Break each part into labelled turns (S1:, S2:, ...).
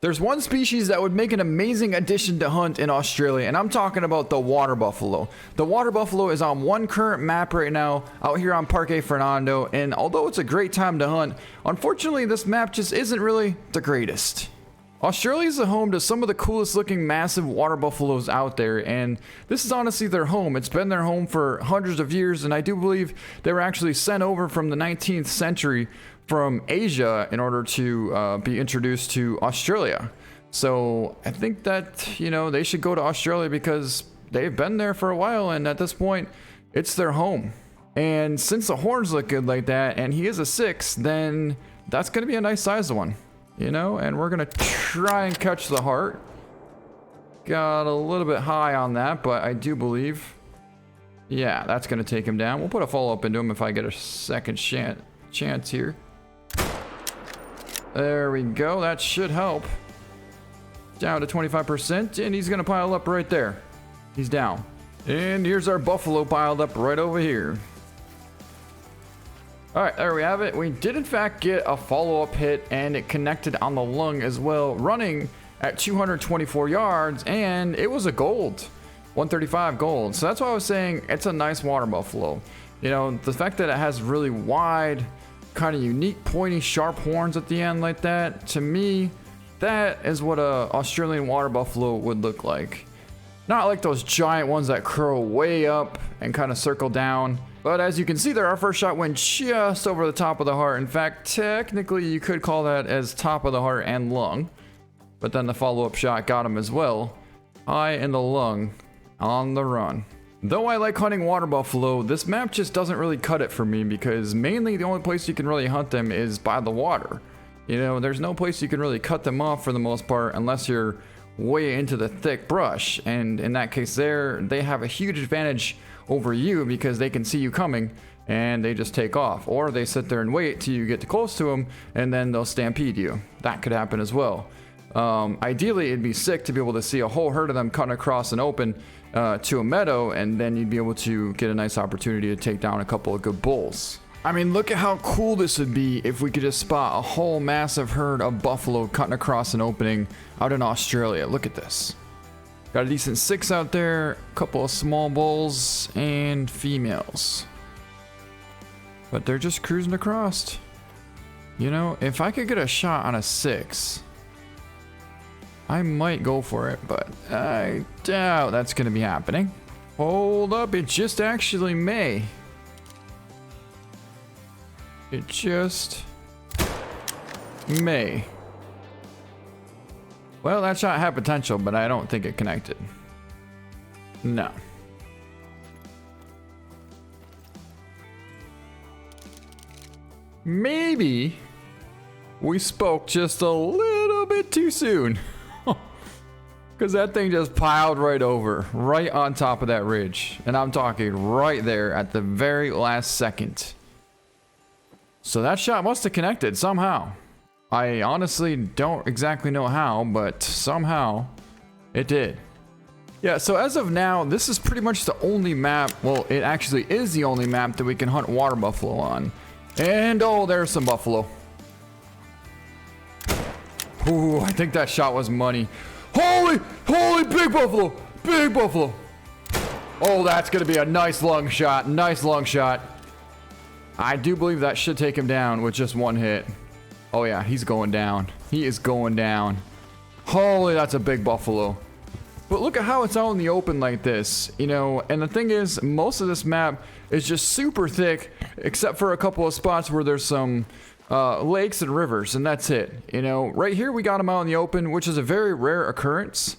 S1: There's one species that would make an amazing addition to hunt in Australia, and I'm talking about the water buffalo. The water buffalo is on one current map right now out here on Parque Fernando, and although it's a great time to hunt, unfortunately this map just isn't really the greatest. Australia is the home to some of the coolest looking massive water buffaloes out there, and this is honestly their home. It's been their home for hundreds of years, and I do believe they were actually sent over from the 19th century from Asia in order to be introduced to Australia. So I think that, you know, they should go to Australia because they've been there for a while, and at this point it's their home. And since the horns look good like that and he is a 6, then that's going to be a nice sized one, you know. And we're going to try and catch the heart. Got a little bit high on that, but I do believe, yeah, that's going to take him down. We'll put a follow-up into him if I get a second chance here. There we go. That should help. Down to 25%, and he's going to pile up right there. He's down. And here's our buffalo piled up right over here. All right, there we have it. We did in fact get a follow-up hit, and it connected on the lung as well, running at 224 yards, and it was a gold. 135 gold. So that's why I was saying it's a nice water buffalo. You know, the fact that it has really wide, kind of unique, pointy, sharp horns at the end like that, to me, that is what a Australian water buffalo would look like. Not like those giant ones that curl way up and kind of circle down. But as you can see there, our first shot went just over the top of the heart. In fact, technically you could call that as top of the heart and lung. But then the follow-up shot got him as well. High in the lung, on the run. Though I like hunting water buffalo, this map just doesn't really cut it for me because mainly the only place you can really hunt them is by the water. You know, there's no place you can really cut them off for the most part unless you're way into the thick brush. And in that case there, they have a huge advantage over you because they can see you coming and they just take off. Or they sit there and wait till you get too close to them and then they'll stampede you. That could happen as well. Ideally, it'd be sick to be able to see a whole herd of them cutting across an open to a meadow, and then you'd be able to get a nice opportunity to take down a couple of good bulls. I mean, look at how cool this would be if we could just spot a whole massive herd of buffalo cutting across an opening out in Australia. Look at this. Got a decent 6 out there, a couple of small bulls, and females. But they're just cruising across. You know, if I could get a shot on a 6, I might go for it, but I doubt that's going to be happening. Hold up, it just actually may. It just may. Well, that shot had potential, but I don't think it connected. No. Maybe we spoke just a little bit too soon. Because that thing just piled right over, right on top of that ridge. And I'm talking right there at the very last second. So that shot must have connected somehow. I honestly don't exactly know how, but somehow it did. Yeah, so as of now, this is pretty much the only map, well, it actually is the only map that we can hunt water buffalo on. And oh, there's some buffalo. Ooh, I think that shot was money. Holy big buffalo, big buffalo. Oh, that's gonna be a nice lung shot, nice lung shot. I do believe that should take him down with just one hit. Oh yeah, he's going down. He is going down. Holy, that's a big buffalo. But look at how it's out in the open like this, you know, and the thing is, most of this map is just super thick, except for a couple of spots where there's some lakes and rivers, and that's it. You know, right here we got him out in the open, which is a very rare occurrence,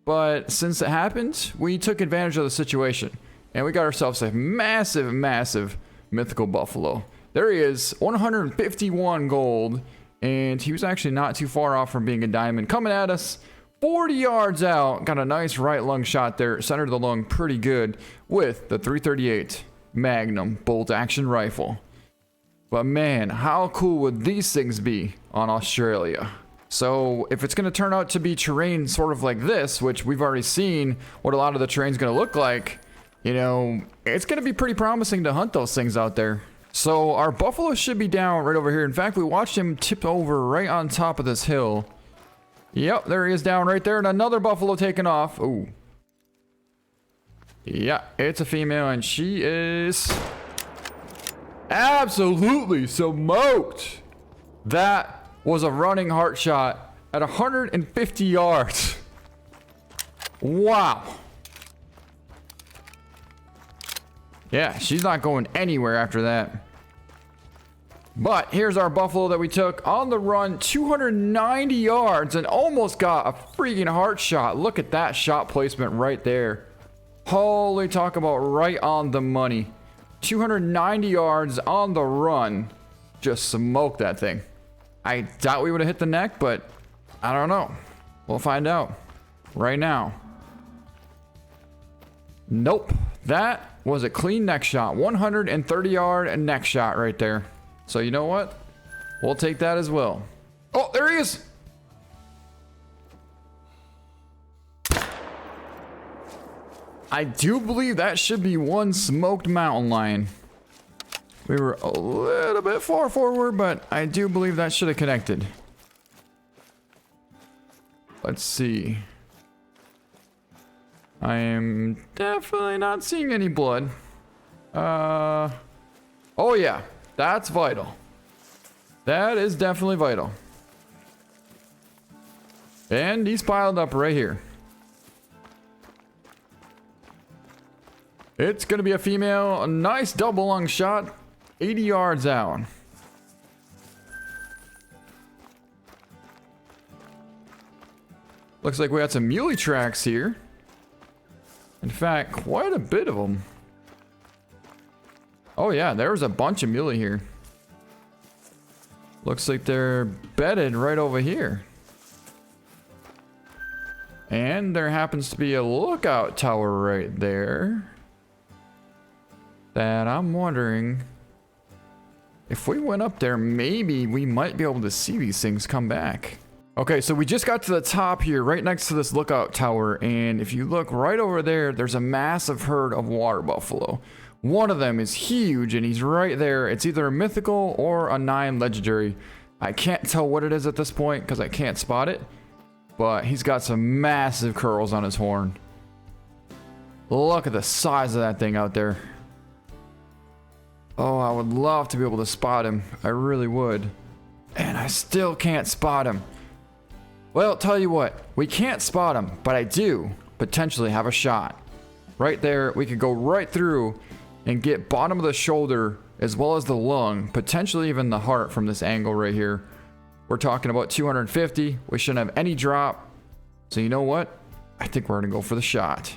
S1: but since it happened, we took advantage of the situation, and we got ourselves a massive, massive mythical buffalo. There he is, 151 gold, and he was actually not too far off from being a diamond. Coming at us 40 yards out, got a nice right lung shot there, centered the lung pretty good with the 338 Magnum bolt action rifle. But man, how cool would these things be on Australia? So if it's going to turn out to be terrain sort of like this, which we've already seen what a lot of the terrain's going to look like, you know, it's going to be pretty promising to hunt those things out there. So our buffalo should be down right over here. In fact, we watched him tip over right on top of this hill. Yep, there he is down right there. And another buffalo taking off. Ooh. Yeah, it's a female and she is absolutely smoked. That was a running heart shot at 150 yards. Wow. Yeah, she's not going anywhere after that. But here's our buffalo that we took on the run, 290 yards, and almost got a freaking heart shot. Look at that shot placement right there. Holy, talk about right on the money. 290 yards on the run. Just smoked that thing. I doubt we would have hit the neck, but I don't know. We'll find out right now. Nope. That was a clean neck shot. 130 yard neck shot right there. So you know what? We'll take that as well. Oh, there he is. I do believe that should be one smoked mountain lion. We were a little bit far forward, but I do believe that should have connected. Let's see. I am definitely not seeing any blood. Oh yeah, that's vital. That is definitely vital. And he's piled up right here. It's gonna be a female, a nice double lung shot, 80 yards out. Looks like we got some muley tracks here. In fact, quite a bit of them. Oh yeah, there's a bunch of muley here. Looks like they're bedded right over here. And there happens to be a lookout tower right there. That I'm wondering if we went up there, maybe we might be able to see these things come back. Okay, so we just got to the top here, right next to this lookout tower, and if you look right over there, there's a massive herd of water buffalo. One of them is huge, and he's right there. It's either a mythical or a 9 legendary. I can't tell what it is at this point because I can't spot it, but he's got some massive curls on his horn. Look at the size of that thing out there. Oh, I would love to be able to spot him. I really would. And I still can't spot him. Well, tell you what, we can't spot him, but I do potentially have a shot. Right there, we could go right through and get bottom of the shoulder as well as the lung, potentially even the heart from this angle right here. We're talking about 250. We shouldn't have any drop. So you know what? I think we're gonna go for the shot.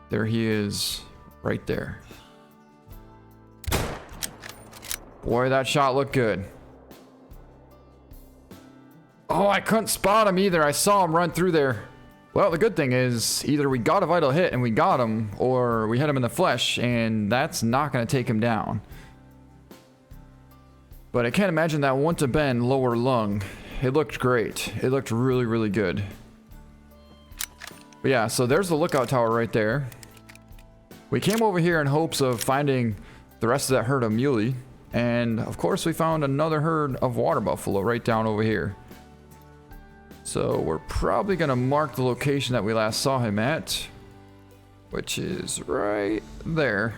S1: There he is, right there. Boy, that shot looked good. Oh, I couldn't spot him either. I saw him run through there. Well, the good thing is either we got a vital hit and we got him, or we hit him in the flesh, and that's not going to take him down. But I can't imagine that wouldn't have been lower lung. It looked great. It looked really, really good. But yeah, so there's the lookout tower right there. We came over here in hopes of finding the rest of that herd of muley. And of course we found another herd of water buffalo right down over here. So we're probably gonna mark the location that we last saw him at, which is right there.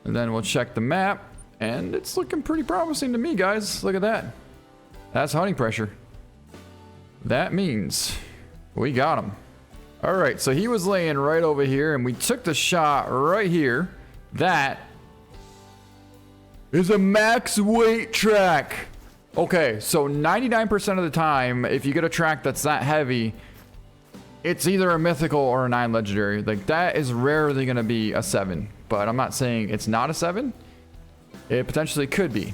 S1: And then we'll check the map, and it's looking pretty promising to me, guys. Look at that. That's hunting pressure. That means we got him. All right, so he was laying right over here, and we took the shot right here. That is a max weight track. Okay, so 99% of the time, if you get a track that's that heavy, it's either a mythical or a 9 legendary. Like, that is rarely going to be a 7. But I'm not saying it's not a 7. It potentially could be.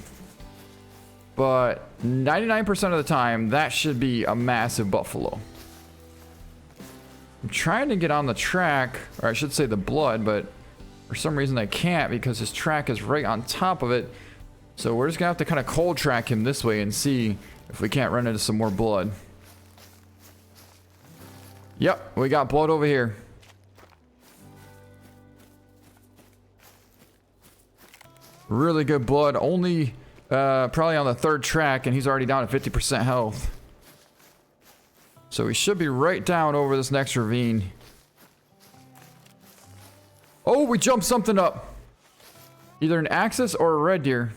S1: But 99% of the time, that should be a massive buffalo. I'm trying to get on the track, or I should say the blood, but for some reason I can't because his track is right on top of it. So we're just gonna have to kind of cold track him this way and see if we can't run into some more blood. Yep, we got blood over here. Really good blood, only probably on the 3rd track, and he's already down to 50% health. So we should be right down over this next ravine. Oh, we jumped something up. Either an axis or a red deer.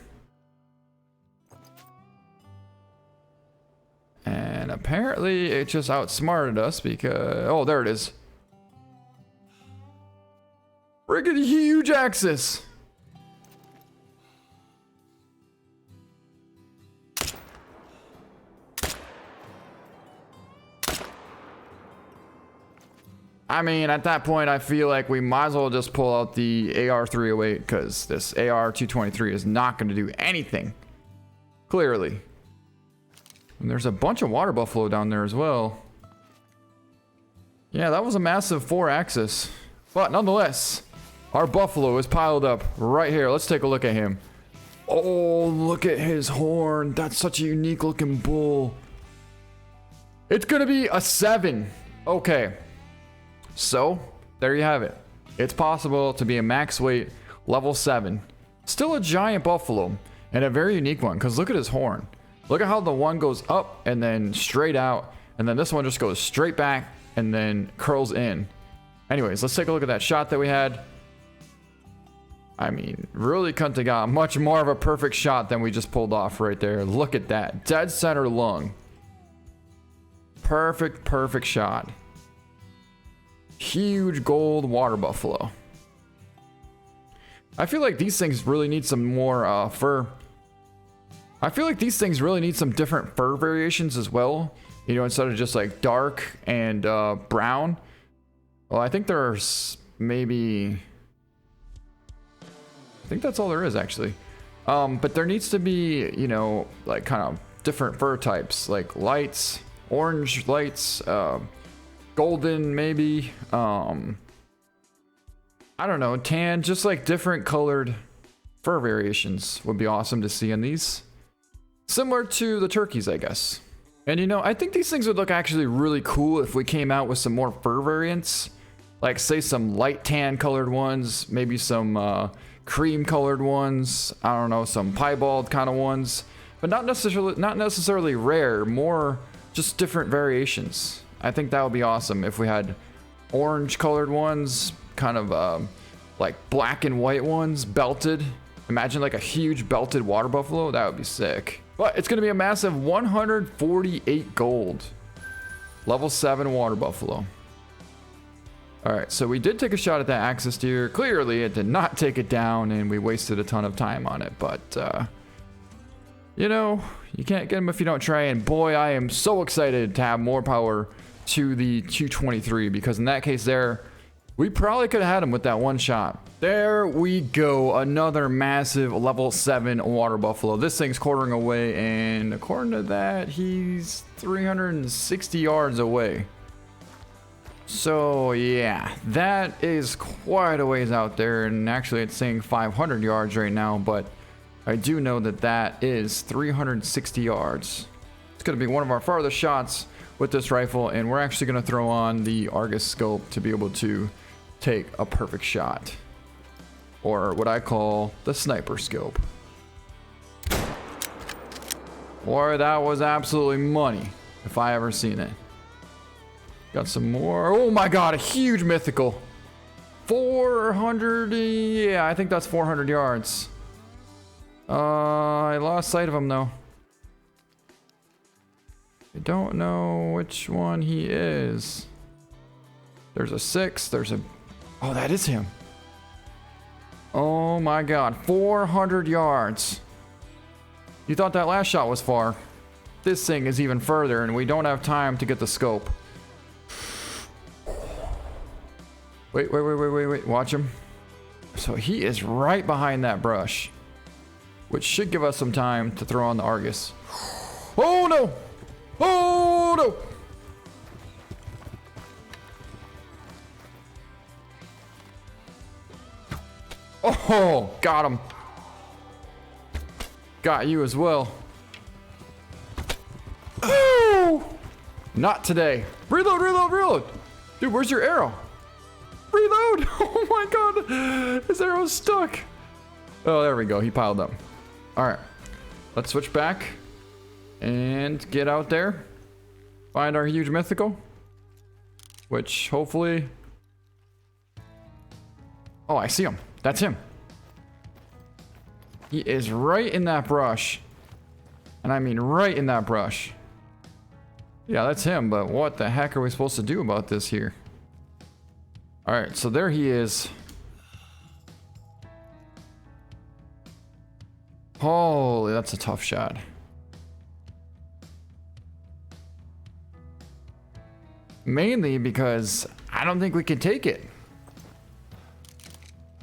S1: And apparently it just outsmarted us because... Oh, there it is. Friggin' huge axis. I mean, at that point, I feel like we might as well just pull out the AR-308 because this AR-223 is not going to do anything. Clearly. And there's a bunch of water buffalo down there as well. Yeah, that was a massive 4-axis. But nonetheless, our buffalo is piled up right here. Let's take a look at him. Oh, look at his horn. That's such a unique looking bull. It's going to be a 7. Okay. So, there you have it. It's possible to be a max weight level 7. Still a giant buffalo, and a very unique one, because look at his horn. Look at how the one goes up and then straight out, and then this one just goes straight back and then curls in. Anyways, let's take a look at that shot that we had. I mean, really couldn't have got much more of a perfect shot than we just pulled off right there. Look at that. Dead center lung. Perfect, perfect shot. Huge gold water buffalo. I feel like these things really need some more fur. I feel like these things really need some different fur variations as well. You know, instead of just like dark and brown. Well, I think there's maybe... I think that's all there is actually. But there needs to be, you know, like kind of different fur types. Like lights, orange lights, golden maybe, I don't know, tan, just like different colored fur variations would be awesome to see in these. Similar to the turkeys, I guess. And you know, I think these things would look actually really cool if we came out with some more fur variants. Like say some light tan colored ones, maybe some cream colored ones, I don't know, some piebald kind of ones. But not necessarily rare, more just different variations. I think that would be awesome if we had orange colored ones, kind of like black and white ones, belted. Imagine like a huge belted water buffalo. That would be sick. But it's going to be a massive 148 gold. Level 7 water buffalo. Alright, so we did take a shot at that axis deer. Clearly, it did not take it down, and we wasted a ton of time on it. But, you know, you can't get them if you don't try. And boy, I am so excited to have more power to the 223, because in that case there, we probably could have had him with that one shot. There we go, another massive level 7 water buffalo. This thing's quartering away, and according to that, he's 360 yards away. So yeah, that is quite a ways out there, and actually it's saying 500 yards right now, but I do know that that is 360 yards. It's going to be one of our farthest shots with this rifle, and we're actually going to throw on the Argus scope to be able to take a perfect shot, or what I call the sniper scope. Boy, that was absolutely money if I ever seen it. Got some more. Oh my god, a huge mythical. 400, yeah, I think that's 400 yards. I lost sight of him though. I don't know which one he is. There's a 6, there's a... Oh, that is him. Oh my god, 400 yards. You thought that last shot was far. This thing is even further, and we don't have time to get the scope. Wait, watch him. So he is right behind that brush, which should give us some time to throw on the Argus. Oh no! Oh no! Oh, got him. Got you as well. Oh! Not today. Reload, reload, reload. Dude, where's your arrow? Reload! Oh my god! His arrow's stuck. Oh, there we go. He piled up. Alright. Let's switch back and get out there. find our huge mythical, which hopefully... Oh, I see him. That's him. He is right in that brush. And I mean right in that brush. Yeah, that's him, but what the heck are we supposed to do about this here? Alright, so there he is. Holy, that's a tough shot. Mainly because I don't think we can take it.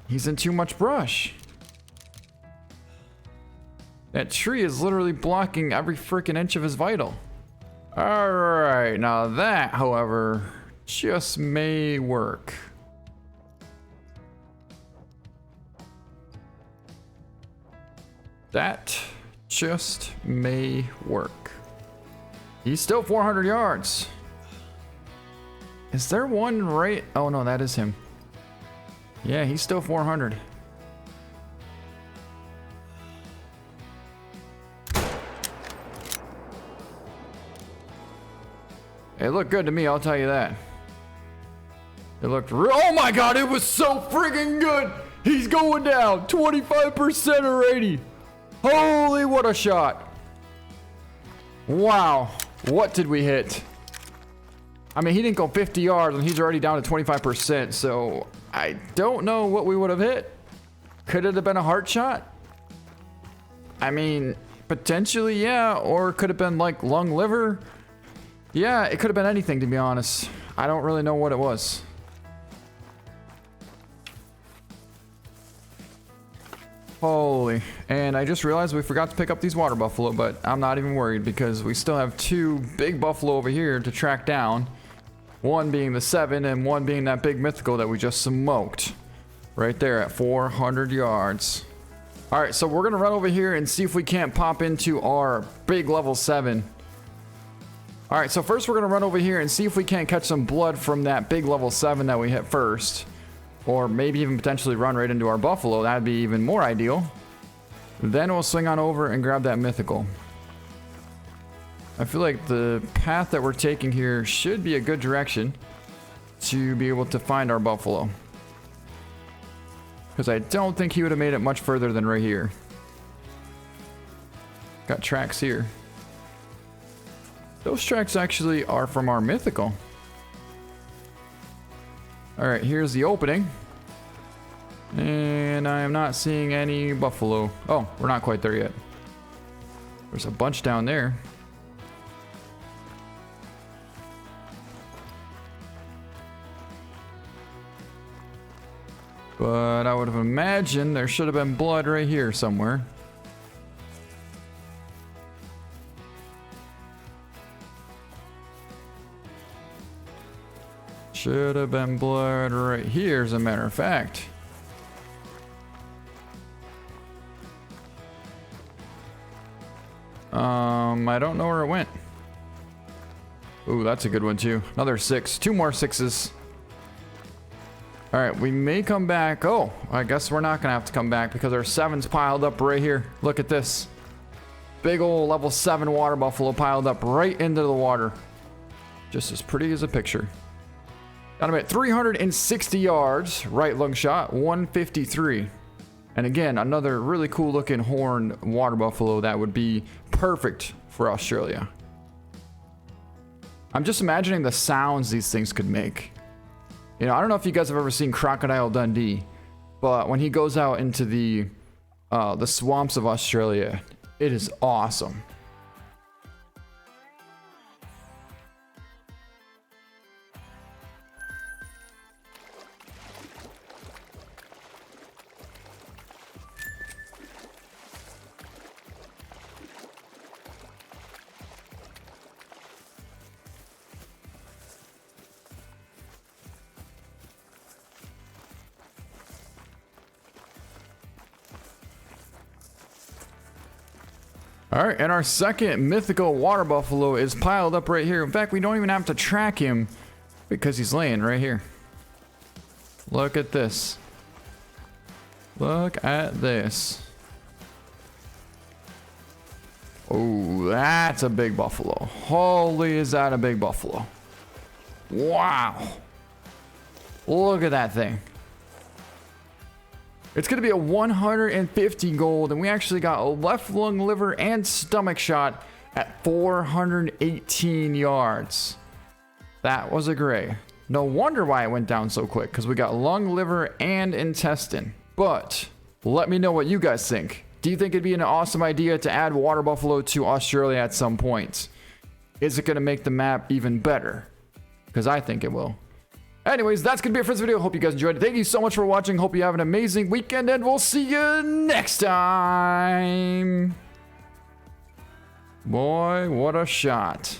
S1: He's in too much brush. That tree is literally blocking every freaking inch of his vital. Alright, now that, however, just may work. That just may work. He's still 400 yards. Is there one right? Oh no, that is him. Yeah, he's still 400. It looked good to me, I'll tell you that. It looked oh my god, it was so friggin' good! He's going down! 25% already! Holy, what a shot! Wow, what did we hit? I mean, he didn't go 50 yards and he's already down to 25%, so I don't know what we would have hit. Could it have been a heart shot? I mean, potentially, yeah, or could have been like lung liver. Yeah, it could have been anything, to be honest. I don't really know what it was. Holy. And I just realized we forgot to pick up these water buffalo, but I'm not even worried because we still have two big buffalo over here to track down. One being the 7 and one being that big mythical that we just smoked. Right there at 400 yards. Alright, so we're going to run over here and see if we can't pop into our big level 7. Alright, so first we're going to run over here and see if we can't catch some blood from that big level 7 that we hit first. Or maybe even potentially run right into our buffalo. That'd be even more ideal. Then we'll swing on over and grab that mythical. I feel like the path that we're taking here should be a good direction to be able to find our buffalo. Because I don't think he would have made it much further than right here. Got tracks here. Those tracks actually are from our mythical. Alright, here's the opening. And I am not seeing any buffalo. Oh, we're not quite there yet. There's a bunch down there. But I would have imagined there should have been blood right here somewhere. Should have been blood right here, as a matter of fact. I don't know where it went. Ooh, that's a good one too. Another 6. 2 more 6s. Alright, we may come back. Oh, I guess we're not gonna have to come back because our 7's piled up right here. Look at this. Big old level 7 water buffalo piled up right into the water. Just as pretty as a picture. Got him at 360 yards. Right lung shot, 153. And again, another really cool looking horned water buffalo that would be perfect for Australia. I'm just imagining the sounds these things could make. You know, I don't know if you guys have ever seen Crocodile Dundee, but when he goes out into the swamps of Australia, it is awesome. All right, and our second mythical water buffalo is piled up right here. In fact, we don't even have to track him because he's laying right here. Look at this. Look at this. Oh, that's a big buffalo. Holy, is that a big buffalo. Wow. Look at that thing. It's going to be a 150 gold, and we actually got a left lung, liver, and stomach shot at 418 yards. That was a gray. No wonder why it went down so quick, because we got lung, liver, and intestine. But let me know what you guys think. Do you think it'd be an awesome idea to add water buffalo to Australia at some point? Is it going to make the map even better? Because I think it will. Anyways, that's going to be it for this video. Hope you guys enjoyed it. Thank you so much for watching. Hope you have an amazing weekend, and we'll see you next time. Boy, what a shot.